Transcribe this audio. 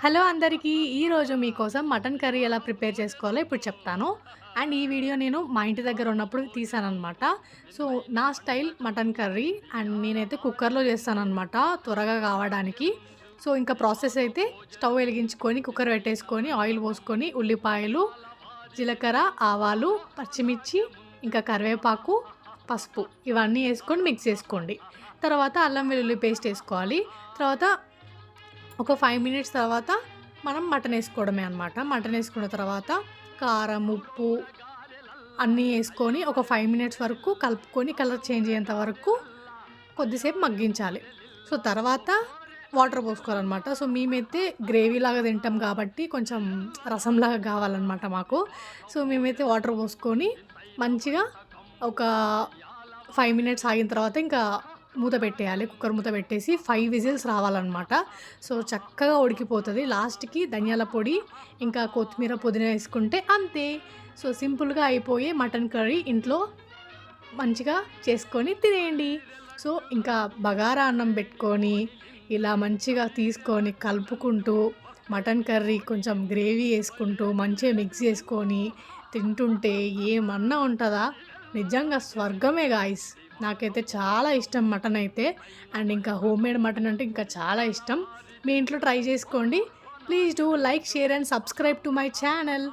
Hello అందరికీ! ఈరోజు మీకోసం మటన్ కర్రీ ఎలా ప్రిపేర్ చేసుకోవాలో ఇప్పుడు చెప్తాను. అండ్ ఈ వీడియో నేను మా ఇంటి దగ్గర ఉన్నప్పుడు తీశాననమాట. సో, నా స్టైల్ మటన్ కర్రీ అండ్ నేనైతే కుక్కర్‌లో చేస్తాననమాట త్వరగా కావడానికి. సో, ఇంకా ప్రాసెస్ అయితే స్టవ్ వెలిగించుకొని, కుక్కర్ పెట్టేసుకొని, ఆయిల్ పోసుకొని, ఉల్లిపాయలు, జీలకర్ర, ఆవాలు, పచ్చిమిర్చి, ఇంకా కరివేపాకు, పసుపు ఇవన్నీ ఏసుకొని మిక్స్ చేసుకోండి. తర్వాత అల్లం వెల్లుల్లి పేస్ట్ ఏసుకోవాలి. తర్వాత ఒక 5 మినిట్స్ తర్వాత మనం మటన్ ఏసుకోవడమే అనమాట. మటన్ ఏసుకున్న తర్వాత కారం, ఉప్పు అన్నీ ఏసుకొని ఒక 5 మినిట్స్ వరకు కలుపుకొని కలర్ చేంజ్ అయ్యేంత వరకు కొద్దిసేపు మగ్గించాలి. సో, తర్వాత వాటర్ పోసుకోవాలనమాట. సో, మేమైతే గ్రేవీలాగా తింటాం కాబట్టి కొంచెం రసంలాగా కావాలనమాట మాకు. సో, మేమైతే వాటర్ పోసుకొని మంచిగా ఒక 5 మినిట్స్ ఆగిన తర్వాత ఇంకా మూత పెట్టేయాలి. కుక్కర్ మూత పెట్టేసి 5 విజిల్స్ రావాలనమాట. సో, చక్కగా ఉడికిపోతది. లాస్ట్‌కి ధనియాల పొడి, ఇంకా కొత్తిమీర, పుదీనా ఏసుకుంటే అంతే. సో, సింపుల్‌గా అయిపోయే మటన్ కర్రీ ఇంట్లో మంచిగా చేసుకొని తినేయండి. సో, ఇంకా బగారా అన్నం పెట్టుకొని, ఇలా మంచిగా తీసుకొని కలుపుకుంటూ, మటన్ కర్రీ కొంచెం గ్రేవీ యేసుకుంటూ, మంచిగా మిక్స్ చేసుకొని తింటుంటే ఏమన్నా ఉంటదా? నిజంగా స్వర్గమే గాయ్స్. నాకైతే చాలా ఇష్టం మటన్ అయితే. అండ్ ఇంకా హోమ్‌మేడ్ మటన్ అంటే ఇంకా చాలా ఇష్టం. మీ ఇంట్లో ట్రై చేసుకోండి. Please do like, share and subscribe to my channel.